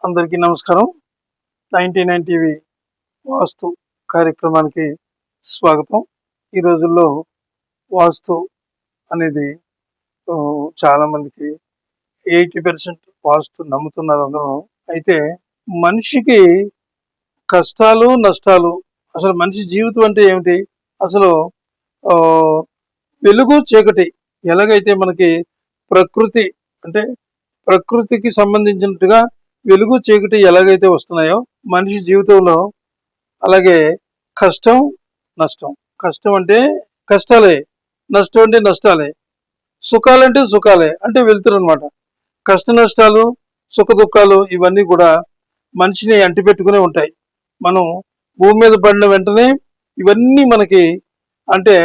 అందరికీ నమస్కారం. 99 టీవీ వాస్తు కార్యక్రమానికి స్వాగతం. ఈ రోజుల్లో వాస్తు అనేది చాలా మందికి 80% వాస్తు నమ్ముతున్నారు అందరూ. అయితే మనిషికి కష్టాలు నష్టాలు, అసలు మనిషి జీవితం అంటే ఏమిటి, అసలు వెలుగు చీకటి ఎలాగైతే మనకి ప్రకృతి అంటే ప్రకృతికి సంబంధించినట్టుగా వెలుగు చీకటి ఎలాగైతే వస్తున్నాయో మనిషి జీవితంలో, అలాగే కష్టం నష్టం. కష్టం అంటే కష్టాలే, నష్టం అంటే నష్టాలే, సుఖాలంటే సుఖాలే, అంటే వెళ్తురు అనమాట. కష్ట నష్టాలు, సుఖ దుఃఖాలు ఇవన్నీ కూడా మనిషిని అంటిపెట్టుకునే ఉంటాయి. మనం భూమి మీద పడిన వెంటనే ఇవన్నీ మనకి అంటే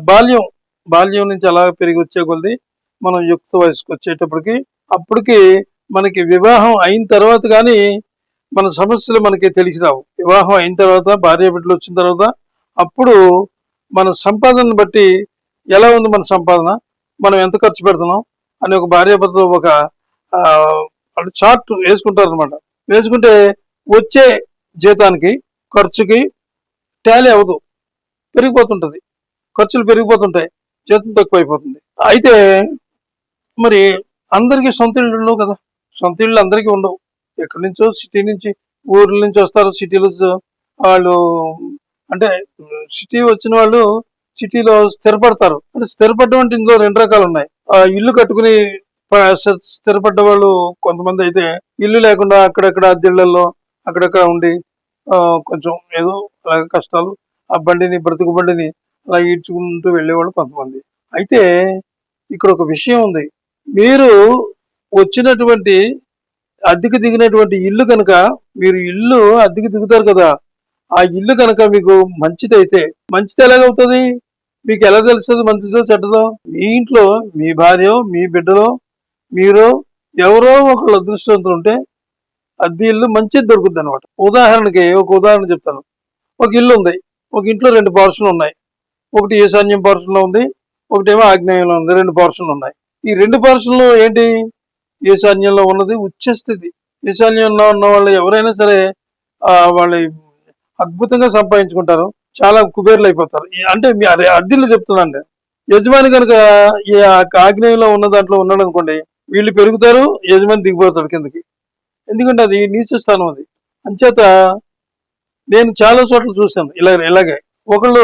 బాల్యం నుంచి అలా పెరిగి వచ్చే కొద్ది మనం యుక్త వయసుకు వచ్చేటప్పటికి అప్పటికి మనకి వివాహం అయిన తర్వాత కానీ మన సమస్యలు మనకి తెలిసి రావు. వివాహం అయిన తర్వాత, భార్య బిడ్డలు వచ్చిన తర్వాత అప్పుడు మన సంపాదనను బట్టి ఎలా ఉంది మన సంపాదన, మనం ఎంత ఖర్చు పెడుతున్నాం అని ఒక భార్యాభర్తలు ఒక చార్ట్ వేసుకుంటారు అనమాట. వేసుకుంటే వచ్చే జీతానికి ఖర్చుకి టాలీ అవ్వదు, పెరిగిపోతుంటుంది, ఖర్చులు పెరిగిపోతుంటాయి, జీతం తక్కువైపోతుంది. అయితే మరి అందరికీ సొంత ఇళ్ళు ఉండవు కదా, సొంత ఇళ్ళు అందరికీ ఉండవు. ఎక్కడి నుంచో సిటీ నుంచి, ఊర్ల నుంచి వస్తారు. సిటీలో వాళ్ళు అంటే సిటీ వచ్చిన వాళ్ళు సిటీలో స్థిరపడతారు. అంటే స్థిరపడడం అంటే ఇందులో రెండు రకాలు ఉన్నాయి. ఇల్లు కట్టుకుని స్థిరపడ్డ వాళ్ళు కొంతమంది, అయితే ఇల్లు లేకుండా అక్కడక్కడ అద్దెళ్లలో అక్కడక్కడ ఉండి కొంచెం ఏదో అలాగే కష్టాలు, ఆ బ్రతుకు బండిని అలా ఈడ్చుకుంటూ వెళ్ళేవాళ్ళు కొంతమంది. అయితే ఇక్కడ ఒక విషయం ఉంది. మీరు వచ్చినటువంటి అద్దెకు దిగినటువంటి ఇల్లు కనుక, మీరు ఇల్లు అద్దెకు దిగుతారు కదా, ఆ ఇల్లు కనుక మీకు మంచిదైతే, మంచిది ఎలాగవుతుంది మీకు ఎలా తెలుస్తుంది మంచిదో చెడ్డదో? మీ ఇంట్లో మీ భార్యో మీ బిడ్డలో మీరు ఎవరో ఒకళ్ళు అదృష్టవంతులు ఉంటే అద్దె ఇల్లు మంచిది దొరుకుద్ది అనమాట. ఉదాహరణకి ఒక ఉదాహరణ చెప్తాను. ఒక ఇల్లు ఉంది, ఒక ఇంట్లో 2 పోర్షన్లు ఉన్నాయి. ఒకటి ఈశాన్యం పోర్షన్లో ఉంది, ఒకటేమో ఆగ్నేయంలో ఉంది. 2 పోర్షన్లు ఉన్నాయి. ఈ 2 పోర్షన్లు ఏంటి? ఈశాన్యంలో ఉన్నది ఉచ్చస్థితి. ఈశాన్యంలో ఉన్న వాళ్ళు ఎవరైనా సరే వాళ్ళు అద్భుతంగా సంపాదించుకుంటారు, చాలా కుబేర్లు అయిపోతారు. అంటే అద్దెలు చెప్తున్నాండి. యజమాని కనుక ఈ ఆగ్నేయంలో ఉన్న దాంట్లో ఉన్నాడు అనుకోండి, వీళ్ళు పెరుగుతారు, యజమాని దిగిపోతాడు కిందకి. ఎందుకంటే అది నీచ స్థానం. అది అంచేత నేను చాలా చోట్ల చూశాను ఇలాగే. ఒకళ్ళ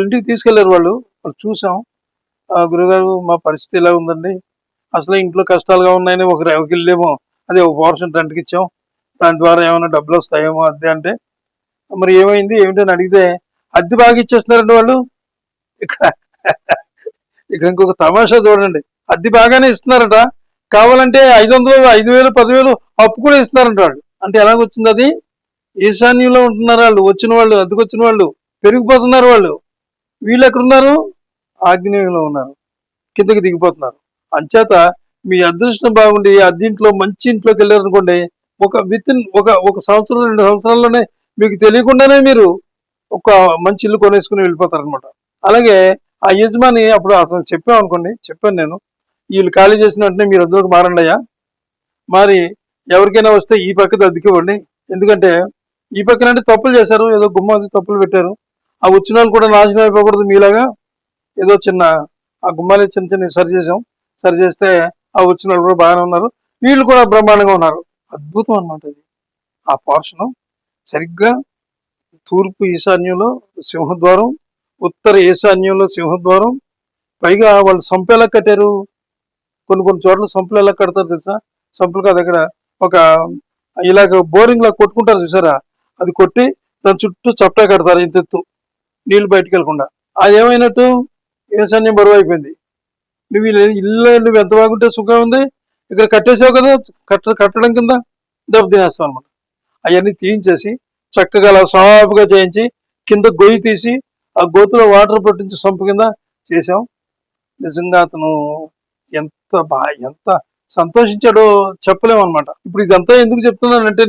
ఇంటికి తీసుకెళ్లారు వాళ్ళు చూసాం. గురుగారు మా పరిస్థితి ఇలా ఉందండి, అసలు ఇంట్లో కష్టాలుగా ఉన్నాయని ఒక ఇల్లేమో అదే ఒక పోర్షన్ రెంట్కి ఇచ్చాం, దాని ద్వారా ఏమైనా డబ్బులు వస్తాయేమో అద్దె అంటే. మరి ఏమైంది ఏమిటని అడిగితే అద్దె బాగా ఇచ్చేస్తున్నారండి వాళ్ళు. ఇక్కడ ఇంకొక తమాషా చూడండి, అద్దె బాగానే ఇస్తున్నారట, కావాలంటే 500, 5,000, 10,000 అప్పు కూడా ఇస్తున్నారంట వాళ్ళు. అంటే ఎలాగొచ్చింది అది? ఈశాన్యంలో ఉంటున్నారు వాళ్ళు, వచ్చిన వాళ్ళు, అద్దెకొచ్చిన వాళ్ళు పెరిగిపోతున్నారు. వీళ్ళు ఎక్కడున్నారు? ఆగ్నేయంలో ఉన్నారు, కిందకి దిగిపోతున్నారు. అంచేత మీ అదృష్టం బాగుండి అద్దెంట్లో మంచి ఇంట్లోకి వెళ్ళారనుకోండి, ఒక సంవత్సరం 2 సంవత్సరాల్లోనే మీకు తెలియకుండానే మీరు ఒక మంచి ఇల్లు కొనేసుకుని వెళ్ళిపోతారనమాట. అలాగే ఆ యజమాని అప్పుడు అతను చెప్పాను నేను, వీళ్ళు ఖాళీ చేసిన వెంటనే మీరు అందులోకి మారండి అయ్యా, మరి ఎవరికైనా వస్తే ఈ పక్కది అద్దెకివ్వండి. ఎందుకంటే ఈ పక్కన అంటే తప్పులు చేశారు, ఏదో గుమ్మాది తప్పులు పెట్టారు, ఆ వచ్చిన వాళ్ళు కూడా నాశనం అయిపోకూడదు మీలాగా. ఏదో ఆ గుమ్మాలు చిన్న సరి చేస్తే ఆ వచ్చిన వాళ్ళు కూడా బాగానే ఉన్నారు, వీళ్ళు కూడా బ్రహ్మాండంగా ఉన్నారు. అద్భుతం అనమాట ఇది. ఆ పోర్షను సరిగ్గా తూర్పు ఈశాన్యంలో సింహద్వారం, ఉత్తర ఈశాన్యంలో సింహద్వారం. పైగా వాళ్ళు సంపు ఎలా కట్టారు, కొన్ని చోట్ల సంపులు ఎలా కడతారు తెలుసా? సంపులు కాదు, అక్కడ ఒక ఇలాగ బోరింగ్ లా కొట్టుకుంటారు చూసారా, అది కొట్టి దాని చుట్టూ చప్పటా కడతారు ఇంతెత్తు, నీళ్లు బయటకు వెళ్ళకుండా. అది ఏమైనట్టు? ఈశాన్యం బరువు అయిపోయింది. నువ్వు ఎంత బాగుంటే సుఖం ఉంది, ఇక్కడ కట్టేసావు కదా, కట్టడం కింద దెబ్బ తినేస్తావు అనమాట. అవన్నీ తీయించేసి చక్కగా అలా సాఫ్గా చేయించి కింద గొయ్యి తీసి ఆ గోతులో వాటర్ పట్టించి సంపు కింద చేసాం. నిజంగా అతను ఎంత సంతోషించాడో చెప్పలేము అనమాట. ఇప్పుడు ఇదంతా ఎందుకు చెప్తున్నానంటే,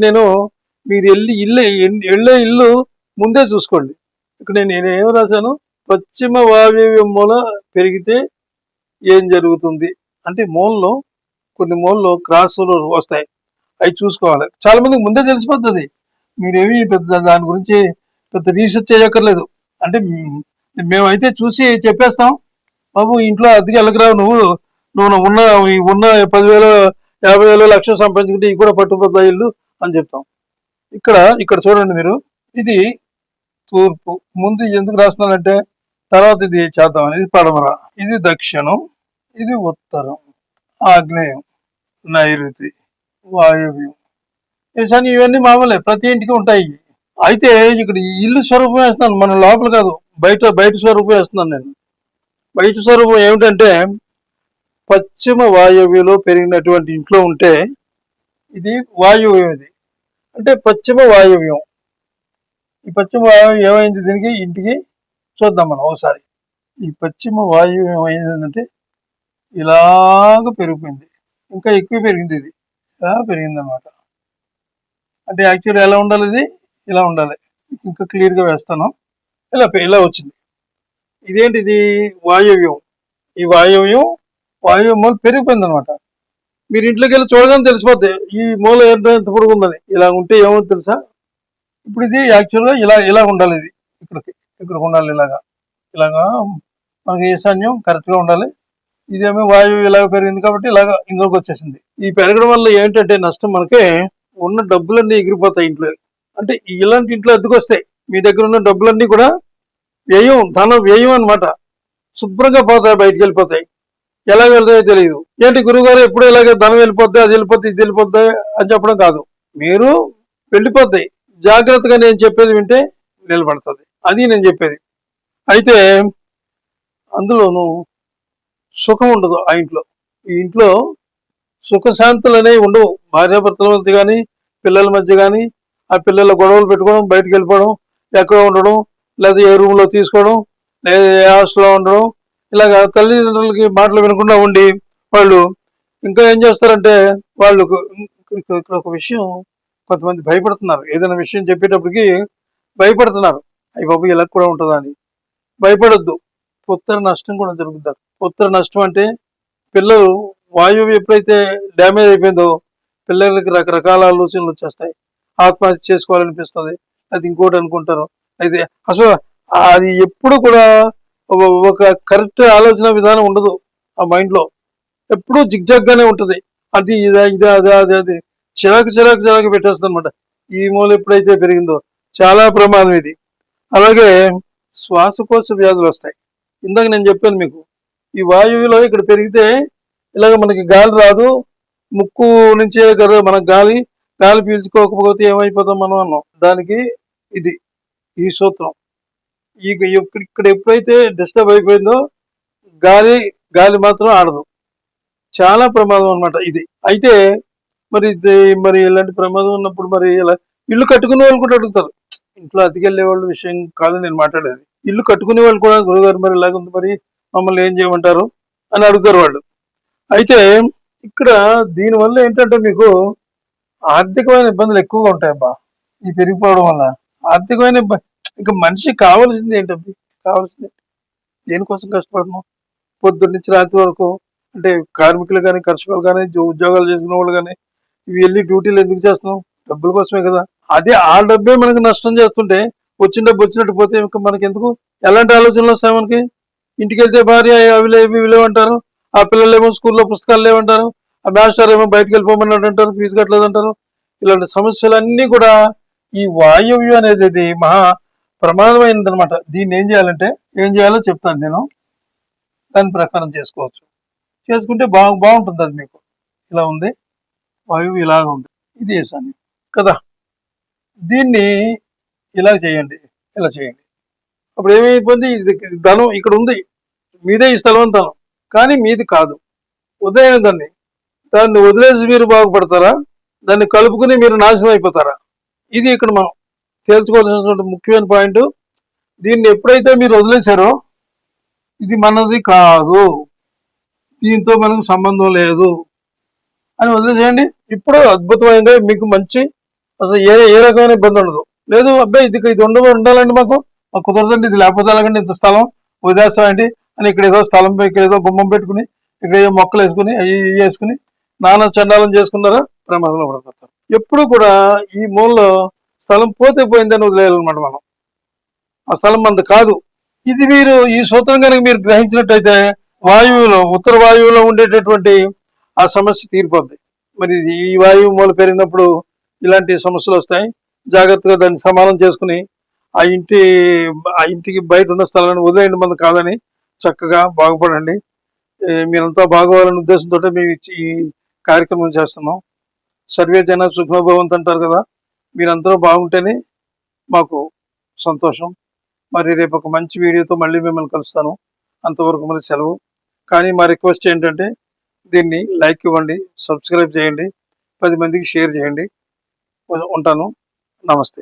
మీరు వెళ్ళే ఇల్లు ముందే చూసుకోండి. ఇక్కడ నేను ఏం రాశాను, పశ్చిమ వాయువ్య మూల పెరిగితే ఏం జరుగుతుంది అంటే, కొన్ని మూలలో క్రాసులు వస్తాయి. అవి చూసుకోవాలి. చాలా మందికి ముందే తెలిసిపోతుంది. మీరేమి పెద్ద దాని గురించి పెద్ద రీసెర్చ్ చేయక్కర్లేదు. అంటే మేమైతే చూసి చెప్పేస్తాం, బాబు ఇంట్లో అద్దెకి వెళ్ళకరావు, నువ్వు నువ్వు ఉన్న 10,000 50,000 లక్షలు సంపాదించుకుంటే ఇవి కూడా పట్టుకుపోతాయి ఇల్లు అని చెప్తాం. ఇక్కడ చూడండి మీరు, ఇది తూర్పు. ముందు ఎందుకు రాస్తున్నానంటే తర్వాత ఇది చేద్దాం. ఇది పడమర, ఇది దక్షిణం, ఇది ఉత్తరం, ఆగ్నేయం, నైరుతి, వాయువ్యం, ఈశాన్యం. ఇవన్నీ మామూలే, ప్రతి ఇంటికి ఉంటాయి. అయితే ఇక్కడ ఇల్లు స్వరూపం వేస్తున్నాను, మన లోపల కాదు, బయట స్వరూపం వేస్తున్నాను నేను. బయట స్వరూపం ఏమిటంటే పశ్చిమ వాయువ్యంలో పెరిగినటువంటి ఇంట్లో ఉంటే ఇది వాయువ్యం. ఇది అంటే పశ్చిమ వాయువ్యం. ఈ పశ్చిమ వాయువ్యం ఏమైంది దీనికి, ఇంటికి చూద్దాం మనం ఒకసారి. ఈ పశ్చిమ వాయువ్యం ఏమైందంటే ఇలాగ పెరిగిపోయింది, ఇంకా ఎక్కువ పెరిగింది. ఇది ఇలా పెరిగింది అనమాట. అంటే యాక్చువల్లీ ఎలా ఉండాలి, ఇది ఇలా ఉండాలి. ఇంకా క్లియర్గా వేస్తాను. ఇలా వచ్చింది. ఇదేంటి, ఇది వాయువ్యం. ఈ వాయువ్యం మూల పెరిగిపోయింది అనమాట. మీరు ఇంట్లోకి వెళ్ళి చూడగానే తెలిసిపోద్ది ఈ మూల ఎంత పొడుగుందని. ఇలా ఉంటే ఏమో తెలుసా, ఇప్పుడు ఇది యాక్చువల్గా ఇలా ఉండాలి. ఇది ఇక్కడ ఉండాలి, ఇలాగా మనకి ఈశాన్యం కరెక్ట్గా ఉండాలి. ఇదేమో వాయువు ఇలాగ పెరిగింది కాబట్టి ఇలాగ ఇందులోకి వచ్చేసింది. ఈ పెరగడం వల్ల ఏంటంటే నష్టం, మనకి ఉన్న డబ్బులన్నీ ఎగిరిపోతాయి ఇంట్లో. అంటే ఇలాంటి ఇంట్లో అద్దెకొస్తాయి, మీ దగ్గర ఉన్న డబ్బులన్నీ కూడా ధనం వ్యయం అనమాట. శుభ్రంగా పోతాయి, బయటకు వెళ్ళిపోతాయి. ఎలా వెళ్తాయో తెలియదు. ఏంటి గురువుగారు ఎప్పుడు ఇలాగే ధనం వెళ్ళిపోద్ది, అది వెళ్ళిపోద్ది, ఇది వెళ్ళిపోద్ది అని చెప్పడం కాదు. మీరు వెళ్ళిపోతాయి, జాగ్రత్తగా నేను చెప్పేది వింటే నిలబడుతుంది. అది నేను చెప్పేది. అయితే అందులోనూ సుఖం ఉండదు ఆ ఇంట్లో. ఈ ఇంట్లో సుఖశాంతులు అనేవి ఉండవు. భార్యాభర్తల మధ్య కానీ, పిల్లల మధ్య కానీ, ఆ పిల్లల గొడవలు పెట్టుకోవడం, బయటకు వెళ్ళిపోవడం, ఎక్కడ ఉండడం, లేదా ఏ రూమ్లో తీసుకోవడం, లేదా ఏ హాస్టల్లో ఉండడం, ఇలాగ తల్లిదండ్రులకి మాటలు వినకుండా ఉండి వాళ్ళు ఇంకా ఏం చేస్తారంటే, వాళ్ళు ఇక్కడ ఒక విషయం, కొంతమంది భయపడుతున్నారు. ఏదైనా విషయం చెప్పేటప్పటికి భయపడుతున్నారు, అయ్యి బాబు ఇలా కూడా ఉంటుందా అని. భయపడొద్దు, పుత్ర నష్టం కూడా జరుగుతుంది. పుత్ర నష్టం అంటే పిల్లలు వాయువు ఎప్పుడైతే డ్యామేజ్ అయిపోయిందో పిల్లలకి రకరకాల ఆలోచనలు వచ్చేస్తాయి. ఆత్మహత్య చేసుకోవాలనిపిస్తుంది, అది ఇంకోటి అనుకుంటారు. అయితే అసలు అది ఎప్పుడు కూడా ఒక కరెక్ట్ ఆలోచన విధానం ఉండదు ఆ మైండ్లో. ఎప్పుడూ జిగ్జాగ్గానే ఉంటుంది. అది అది చిరాకు పెట్టేస్తుంది అనమాట. ఈ మూల ఎప్పుడైతే పెరిగిందో చాలా ప్రమాదం ఇది. అలాగే శ్వాసకోశ వ్యాధులు వస్తాయి. ఇందాక నేను చెప్పాను మీకు, ఈ వాయువులో ఇక్కడ పెరిగితే ఇలాగ మనకి గాలి రాదు, ముక్కు నుంచే కదా మనకు గాలి పీల్చుకోకపోతే ఏమైపోతాం మనం అన్నాం. దానికి ఇది ఈ సూత్రం. ఇక్కడ ఎప్పుడైతే డిస్టర్బ్ అయిపోయిందో గాలి మాత్రం ఆడదు. చాలా ప్రమాదం అనమాట ఇది. అయితే మరి ఇలాంటి ప్రమాదం ఉన్నప్పుడు మరి ఇలా ఇల్లు కట్టుకునే వాళ్ళు కూడా అడుగుతారు. ఇంట్లో అతికెళ్లే వాళ్ళ విషయం కాదు నేను మాట్లాడేది. ఇల్లు కట్టుకునే వాళ్ళు కూడా, గురుగారు మరి ఇలాగ ఉంది, మరి మమ్మల్ని ఏం చేయమంటారు అని అడుగుతారు వాళ్ళు. అయితే ఇక్కడ దీనివల్ల ఏంటంటే మీకు ఆర్థికమైన ఇబ్బందులు ఎక్కువగా ఉంటాయబ్బా. ఈ పెరిగిపోవడం వల్ల ఆర్థికమైన ఇంకా మనిషి కావాల్సింది ఏంటబ్బి, కావాల్సింది దేనికోసం కష్టపడుతున్నాం పొద్దున్న నుంచి రాత్రి వరకు. అంటే కార్మికులు కానీ, కర్షకులు కానీ, ఉద్యోగాలు చేసుకునే వాళ్ళు కానీ, ఇవి వెళ్ళి డ్యూటీలు ఎందుకు చేస్తున్నాం, డబ్బుల కోసమే కదా. అదే ఆ డబ్బే మనకి నష్టం చేస్తుంటే వచ్చిన డబ్బు వచ్చినట్టు పోతే ఇంకా మనకి ఎందుకు, ఎలాంటి ఆలోచనలు వస్తాయి మనకి. ఇంటికి వెళ్తే భార్య అవి లేవంటారు, ఆ పిల్లలు ఏమో స్కూల్లో పుస్తకాలు లేవంటారు, ఆ మాస్టర్ ఏమో బయటకు వెళ్ళిపోమన్నాడు అంటారు, ఫీజు కట్టలేదు అంటారు. ఇలాంటి సమస్యలన్నీ కూడా ఈ వాయువ్యం అనేది ఇది మహా ప్రమాదమైనది అనమాట. దీన్ని ఏం చేయాలో చెప్తాను నేను, దాని ప్రకారం చేసుకోవచ్చు. చేసుకుంటే బాగుంటుంది. అది మీకు ఇలా ఉంది, వాయువు ఇలాగ ఉంది, ఇది ఈశాన్యం కదా. దీన్ని ఇలా చేయండి. అప్పుడు ఏమైపోయింది, ఇది ధనం ఇక్కడ ఉంది, మీదే ఈ స్థలం ధనం, కానీ మీది కాదు. ఉదయం దాన్ని వదిలేసి మీరు బాగుపడతారా, దాన్ని కలుపుకుని మీరు నాశనం అయిపోతారా? ఇది ఇక్కడ మనం తేల్చుకోవాల్సినటువంటి ముఖ్యమైన పాయింట్. దీన్ని ఎప్పుడైతే మీరు వదిలేశారో ఇది మనది కాదు, దీంతో మనకు సంబంధం లేదు అని వదిలేసేయండి. ఇప్పుడు అద్భుతమైనది, మీకు మంచి అసలు ఏ రకమైన ఇబ్బంది ఉండదు. లేదు అబ్బాయి ఇది ఉండాలండి, మాకు కుదరదండి, ఇది లేకపోతే అలాగండి, ఇంత స్థలం వదిలేస్తామండి అని ఇక్కడ ఏదో స్థలం, ఇక్కడ ఏదో గుమ్మం పెట్టుకుని, ఇక్కడ ఏదో మొక్కలు వేసుకుని అవి వేసుకుని నానా చండాలం చేసుకున్నారా, ప్రమాదంలో పడిపోతారు. ఎప్పుడు కూడా ఈ మూలలో స్థలం పోతే పోయిందని వదిలేయాలన్నమాట మనం. ఆ స్థలం మనది కాదు. ఇది మీరు ఈ సూత్రం కనుక మీరు గ్రహించినట్టయితే వాయువులో ఉత్తర వాయువులో ఉండేటటువంటి ఆ సమస్య తీరిపోద్ది. మరి ఈ వాయువు మూల పెరిగినప్పుడు ఇలాంటి సమస్యలు వస్తాయి. జాగ్రత్తగా దాన్ని సమానం చేసుకుని ఆ ఇంటికి బయట ఉన్న స్థలాన్ని వదిలేయండి, మంది కాదని చక్కగా బాగుపడండి. మీరంతా బాగోవాలనే ఉద్దేశంతో మేము ఈ కార్యక్రమం చేస్తున్నాం. సర్వే జన సుఖనోభవంతు అంటారు కదా, మీరందరూ బాగుంటేనే మాకు సంతోషం. మరి రేపు ఒక మంచి వీడియోతో మళ్ళీ మిమ్మల్ని కలుస్తాను. అంతవరకు మరి సెలవు. కానీ మా రిక్వెస్ట్ ఏంటంటే దీన్ని లైక్ ఇవ్వండి, సబ్స్క్రైబ్ చేయండి, 10 మందికి షేర్ చేయండి. ఉంటాను. నమస్తే.